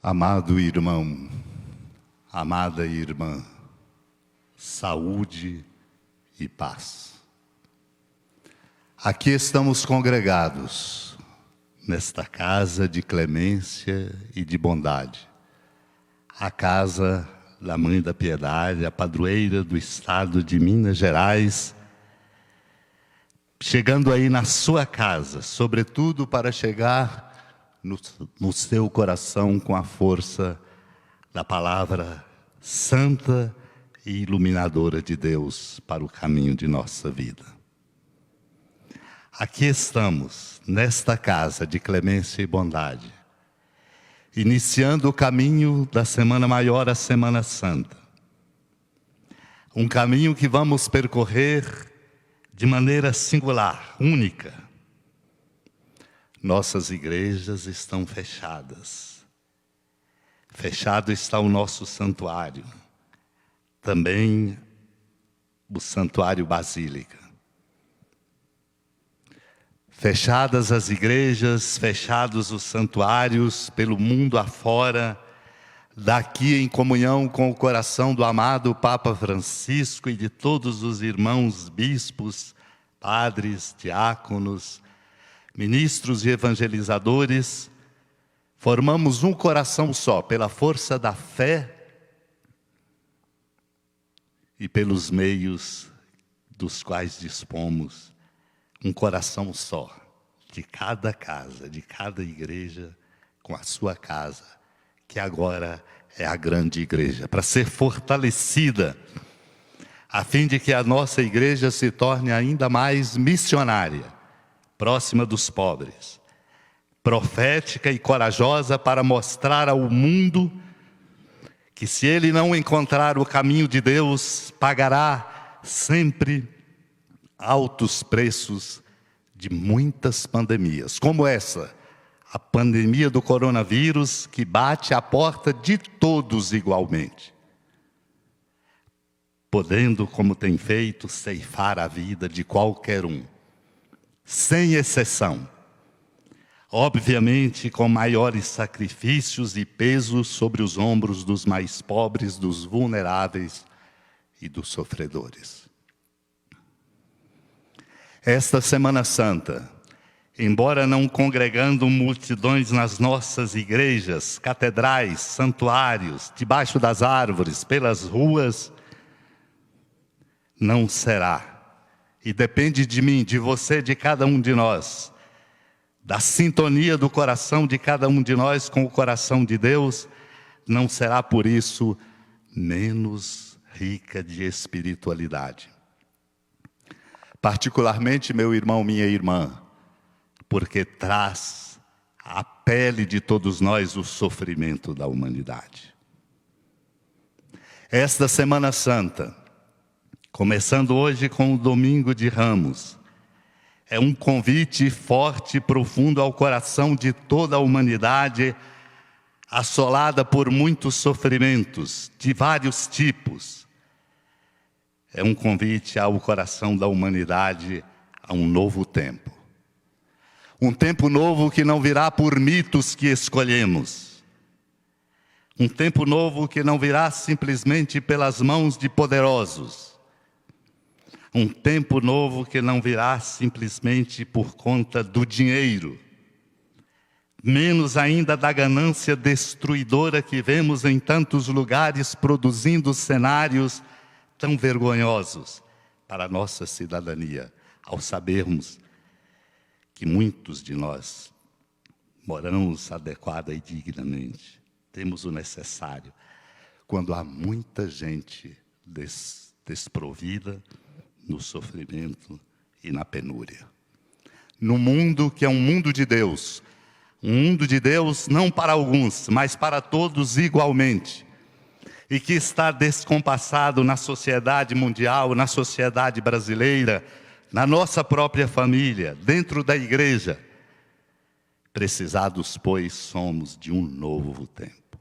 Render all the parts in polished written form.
Amado irmão, amada irmã, saúde e paz. Aqui estamos congregados, nesta casa de clemência e de bondade, a casa da Mãe da Piedade, a padroeira do estado de Minas Gerais, chegando aí na sua casa, sobretudo para chegar no seu coração com a força da palavra santa e iluminadora de Deus para o caminho de nossa vida. Aqui estamos, nesta casa de clemência e bondade, iniciando o caminho da Semana Maior à Semana Santa. Um caminho que vamos percorrer de maneira singular, única. Nossas igrejas estão fechadas. Fechado está o nosso santuário. Também o santuário basílica. Fechadas as igrejas, fechados os santuários pelo mundo afora, daqui em comunhão com o coração do amado Papa Francisco e de todos os irmãos bispos, padres, diáconos, ministros e evangelizadores, formamos um coração só, pela força da fé e pelos meios dos quais dispomos, um coração só, de cada casa, de cada igreja, com a sua casa, que agora é a grande igreja, para ser fortalecida, a fim de que a nossa igreja se torne ainda mais missionária, próxima dos pobres, profética e corajosa para mostrar ao mundo que se ele não encontrar o caminho de Deus, pagará sempre altos preços de muitas pandemias, como essa, a pandemia do coronavírus, que bate à porta de todos igualmente, podendo, como tem feito, ceifar a vida de qualquer um, sem exceção, obviamente com maiores sacrifícios e pesos sobre os ombros dos mais pobres, dos vulneráveis e dos sofredores. Esta Semana Santa, embora não congregando multidões nas nossas igrejas, catedrais, santuários, debaixo das árvores, pelas ruas, não será. E depende de mim, de você, de cada um de nós, da sintonia do coração de cada um de nós com o coração de Deus, não será por isso menos rica de espiritualidade. Particularmente, meu irmão, minha irmã, porque traz à pele de todos nós o sofrimento da humanidade. Esta Semana Santa, começando hoje com o Domingo de Ramos, é um convite forte e profundo ao coração de toda a humanidade, assolada por muitos sofrimentos, de vários tipos. É um convite ao coração da humanidade a um novo tempo. Um tempo novo que não virá por mitos que escolhemos. Um tempo novo que não virá simplesmente pelas mãos de poderosos. Um tempo novo que não virá simplesmente por conta do dinheiro, menos ainda da ganância destruidora que vemos em tantos lugares, produzindo cenários tão vergonhosos para a nossa cidadania, ao sabermos que muitos de nós moramos adequada e dignamente, temos o necessário, quando há muita gente desprovida, no sofrimento e na penúria. No mundo que é um mundo de Deus não para alguns, mas para todos igualmente, e que está descompassado na sociedade mundial, na sociedade brasileira, na nossa própria família, dentro da igreja. Precisados, pois, somos de um novo tempo.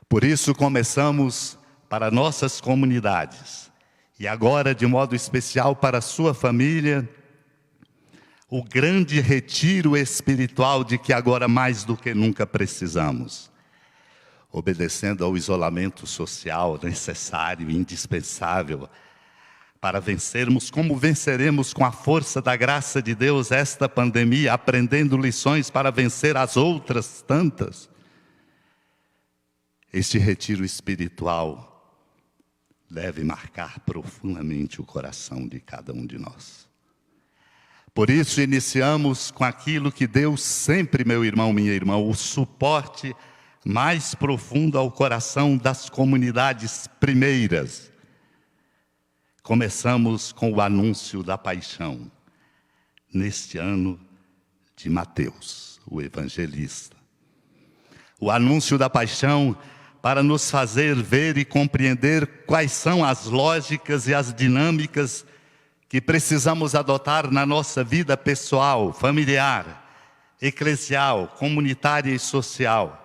Por isso começamos para nossas comunidades, e agora, de modo especial, para a sua família, o grande retiro espiritual de que agora mais do que nunca precisamos. Obedecendo ao isolamento social necessário e indispensável para vencermos, como venceremos com a força da graça de Deus esta pandemia, aprendendo lições para vencer as outras tantas. Este retiro espiritual deve marcar profundamente o coração de cada um de nós. Por isso iniciamos com aquilo que Deus sempre, meu irmão, minha irmã, o suporte mais profundo ao coração das comunidades primeiras. Começamos com o anúncio da paixão, neste ano de Mateus, o evangelista. O anúncio da paixão para nos fazer ver e compreender quais são as lógicas e as dinâmicas que precisamos adotar na nossa vida pessoal, familiar, eclesial, comunitária e social,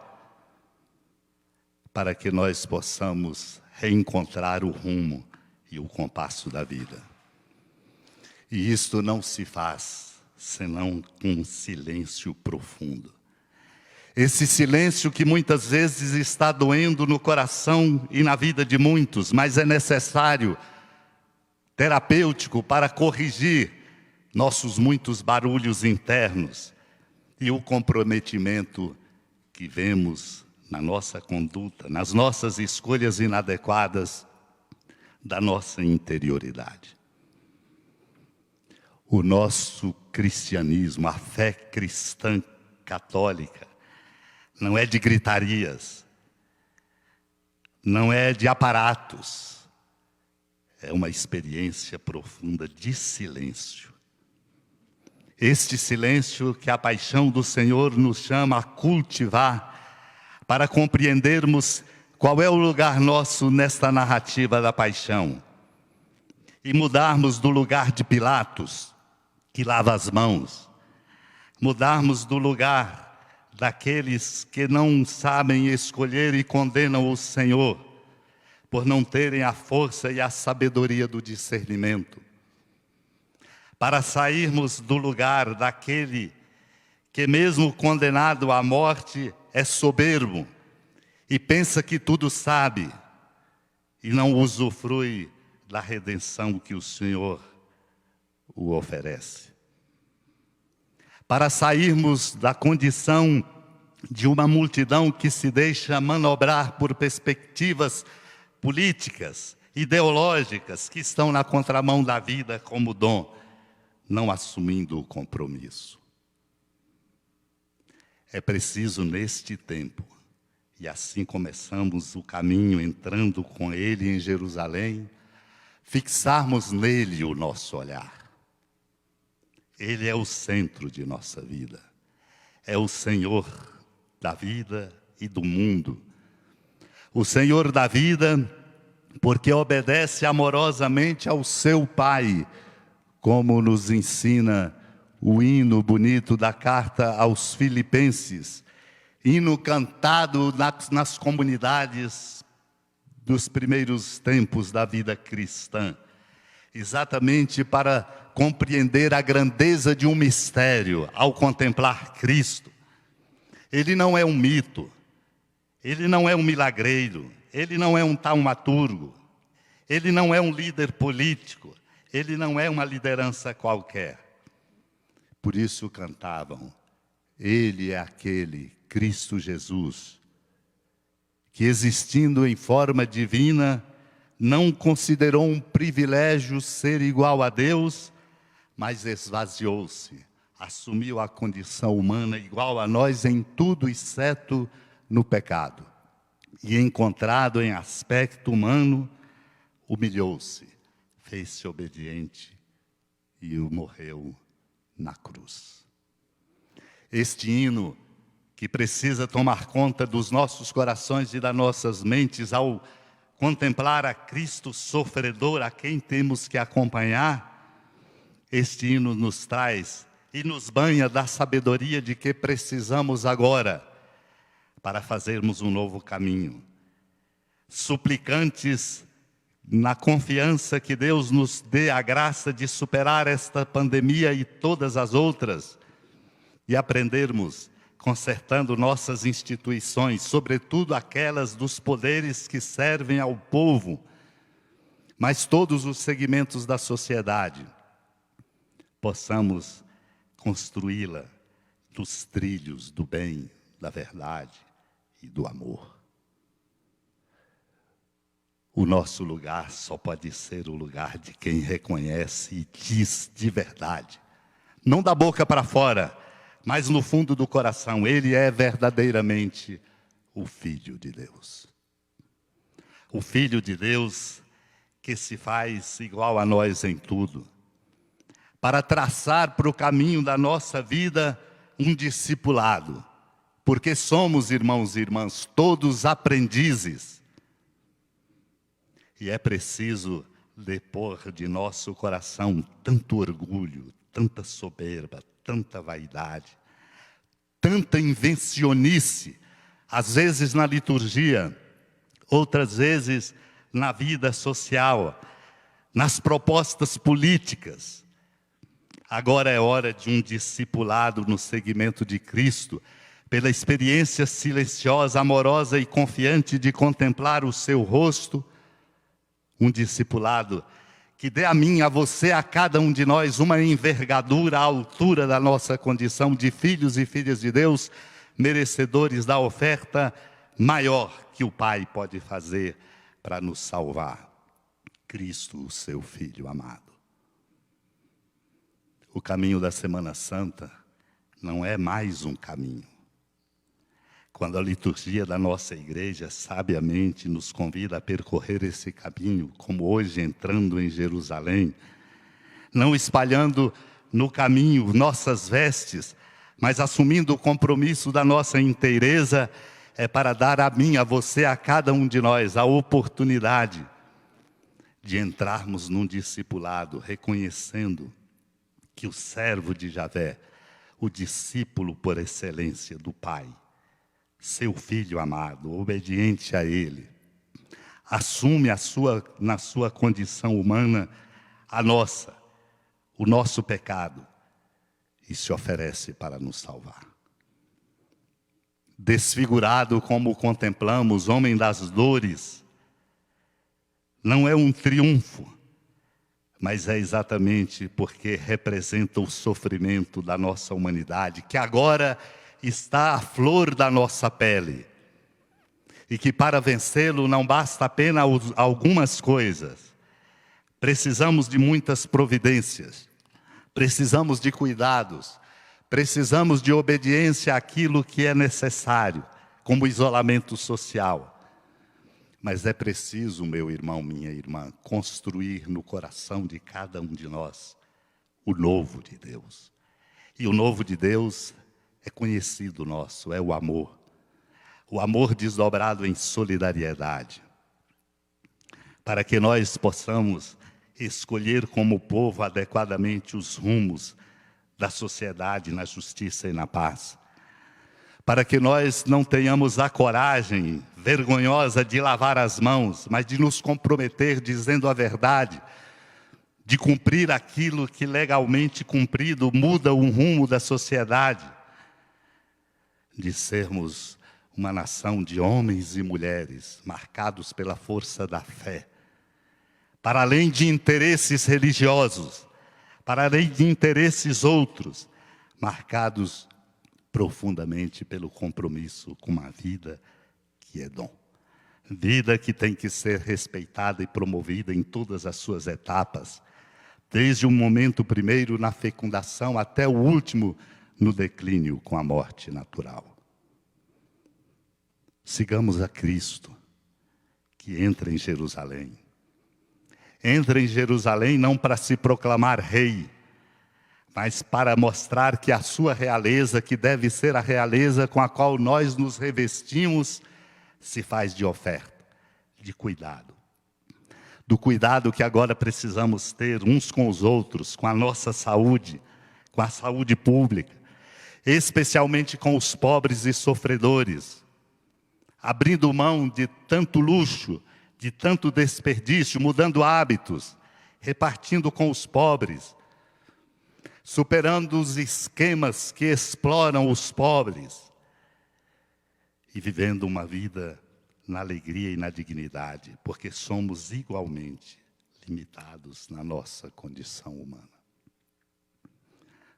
para que nós possamos reencontrar o rumo e o compasso da vida. E isto não se faz senão com um silêncio profundo. Esse silêncio que muitas vezes está doendo no coração e na vida de muitos, mas é necessário, terapêutico, para corrigir nossos muitos barulhos internos e o comprometimento que vemos na nossa conduta, nas nossas escolhas inadequadas da nossa interioridade. O nosso cristianismo, a fé cristã católica, não é de gritarias, não é de aparatos, é uma experiência profunda de silêncio. Este silêncio que a paixão do Senhor nos chama a cultivar para compreendermos qual é o lugar nosso nesta narrativa da paixão e mudarmos do lugar de Pilatos, que lava as mãos, mudarmos do lugar daqueles que não sabem escolher e condenam o Senhor por não terem a força e a sabedoria do discernimento, para sairmos do lugar daquele que mesmo condenado à morte é soberbo e pensa que tudo sabe e não usufrui da redenção que o Senhor o oferece. Para sairmos da condição de uma multidão que se deixa manobrar por perspectivas políticas, ideológicas, que estão na contramão da vida como dom, não assumindo o compromisso. É preciso neste tempo, e assim começamos o caminho entrando com Ele em Jerusalém, fixarmos nele o nosso olhar. Ele é o centro de nossa vida, é o Senhor da vida e do mundo. O Senhor da vida, porque obedece amorosamente ao seu Pai, como nos ensina o hino bonito da carta aos Filipenses, hino cantado nas comunidades dos primeiros tempos da vida cristã, exatamente para compreender a grandeza de um mistério ao contemplar Cristo. Ele não é um mito, ele não é um milagreiro, ele não é um taumaturgo, ele não é um líder político, ele não é uma liderança qualquer. Por isso cantavam, Ele é aquele, Cristo Jesus, que existindo em forma divina, não considerou um privilégio ser igual a Deus, mas esvaziou-se, assumiu a condição humana igual a nós em tudo, exceto no pecado. E encontrado em aspecto humano, humilhou-se, fez-se obediente e morreu na cruz. Este hino que precisa tomar conta dos nossos corações e das nossas mentes ao contemplar a Cristo sofredor a quem temos que acompanhar, este hino nos traz e nos banha da sabedoria de que precisamos agora para fazermos um novo caminho. Suplicantes na confiança que Deus nos dê a graça de superar esta pandemia e todas as outras, e aprendermos, consertando nossas instituições, sobretudo aquelas dos poderes que servem ao povo, mas todos os segmentos da sociedade, possamos construí-la nos trilhos do bem, da verdade e do amor. O nosso lugar só pode ser o lugar de quem reconhece e diz de verdade, não da boca para fora, mas no fundo do coração, ele é verdadeiramente o Filho de Deus. O Filho de Deus que se faz igual a nós em tudo, para traçar para o caminho da nossa vida um discipulado, porque somos, irmãos e irmãs, todos aprendizes. E é preciso depor de nosso coração tanto orgulho, tanta soberba, tanta vaidade, tanta invencionice, às vezes na liturgia, outras vezes na vida social, nas propostas políticas. Agora é hora de um discipulado no seguimento de Cristo, pela experiência silenciosa, amorosa e confiante de contemplar o seu rosto, um discipulado que dê a mim, a você, a cada um de nós, uma envergadura à altura da nossa condição de filhos e filhas de Deus, merecedores da oferta maior que o Pai pode fazer para nos salvar. Cristo, o seu Filho amado. O caminho da Semana Santa não é mais um caminho. Quando a liturgia da nossa igreja sabiamente nos convida a percorrer esse caminho, como hoje entrando em Jerusalém, não espalhando no caminho nossas vestes, mas assumindo o compromisso da nossa inteireza, é para dar a mim, a você, a cada um de nós, a oportunidade de entrarmos num discipulado, reconhecendo que o servo de Javé, o discípulo por excelência do Pai, seu Filho amado, obediente a Ele, assume na sua condição humana a nossa, o nosso pecado, e se oferece para nos salvar. Desfigurado como contemplamos, homem das dores, não é um triunfo, mas é exatamente porque representa o sofrimento da nossa humanidade, que agora está à flor da nossa pele, e que para vencê-lo não basta apenas algumas coisas, precisamos de muitas providências, precisamos de cuidados, precisamos de obediência àquilo que é necessário, como isolamento social. Mas é preciso, meu irmão, minha irmã, construir no coração de cada um de nós o novo de Deus. E o novo de Deus é conhecido nosso, é o amor. O amor desdobrado em solidariedade. Para que nós possamos escolher como povo adequadamente os rumos da sociedade na justiça e na paz. Para que nós não tenhamos a coragem vergonhosa de lavar as mãos, mas de nos comprometer dizendo a verdade, de cumprir aquilo que legalmente cumprido muda o rumo da sociedade, de sermos uma nação de homens e mulheres marcados pela força da fé, para além de interesses religiosos, para além de interesses outros, marcados profundamente pelo compromisso com uma vida que é dom. Vida que tem que ser respeitada e promovida em todas as suas etapas, desde o momento primeiro na fecundação até o último no declínio com a morte natural. Sigamos a Cristo, que entra em Jerusalém. Entra em Jerusalém não para se proclamar rei, mas para mostrar que a sua realeza, que deve ser a realeza com a qual nós nos revestimos, se faz de oferta, de cuidado. Do cuidado que agora precisamos ter uns com os outros, com a nossa saúde, com a saúde pública, especialmente com os pobres e sofredores, abrindo mão de tanto luxo de tanto desperdício, mudando hábitos, repartindo com os pobres, superando os esquemas que exploram os pobres e vivendo uma vida na alegria e na dignidade, porque somos igualmente limitados na nossa condição humana.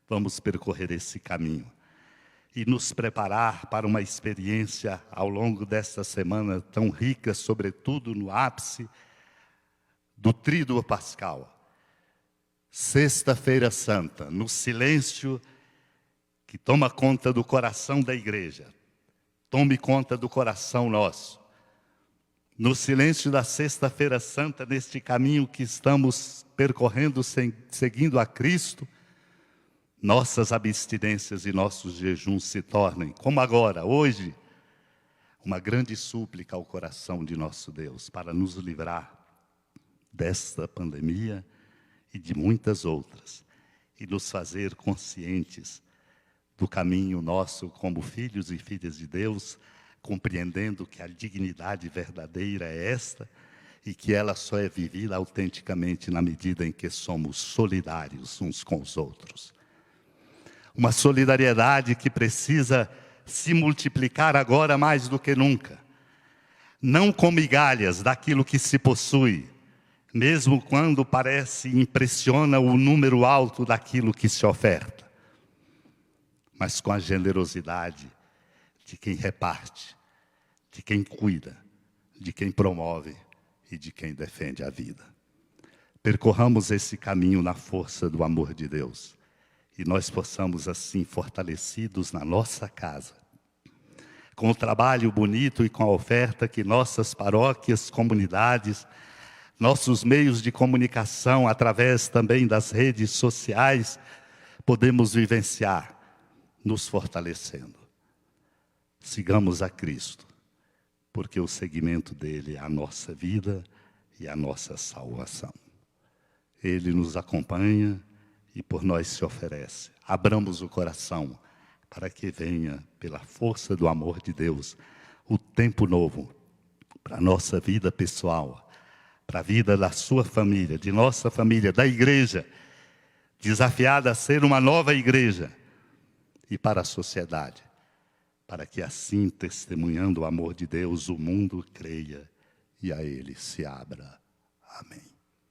Vamos percorrer esse caminho e nos preparar para uma experiência ao longo desta semana tão rica, sobretudo no ápice do Tríduo Pascal. Sexta-feira Santa, no silêncio que toma conta do coração da igreja, tome conta do coração nosso. No silêncio da Sexta-feira Santa, neste caminho que estamos percorrendo, seguindo a Cristo, nossas abstinências e nossos jejuns se tornem, como agora, hoje, uma grande súplica ao coração de nosso Deus, para nos livrar desta pandemia e de muitas outras, e nos fazer conscientes do caminho nosso como filhos e filhas de Deus, compreendendo que a dignidade verdadeira é esta, e que ela só é vivida autenticamente na medida em que somos solidários uns com os outros. Uma solidariedade que precisa se multiplicar agora mais do que nunca. Não com migalhas daquilo que se possui, mesmo quando impressiona o número alto daquilo que se oferta, mas com a generosidade de quem reparte, de quem cuida, de quem promove e de quem defende a vida. Percorramos esse caminho na força do amor de Deus e nós possamos assim, fortalecidos na nossa casa, com o trabalho bonito e com a oferta que nossas paróquias, comunidades, nossos meios de comunicação, através também das redes sociais, podemos vivenciar, nos fortalecendo. Sigamos a Cristo, porque o seguimento dele é a nossa vida e a nossa salvação. Ele nos acompanha e por nós se oferece. Abramos o coração para que venha, pela força do amor de Deus, o tempo novo para a nossa vida pessoal, para a vida da sua família, de nossa família, da igreja, desafiada a ser uma nova igreja, e para a sociedade, para que assim, testemunhando o amor de Deus, o mundo creia e a ele se abra. Amém.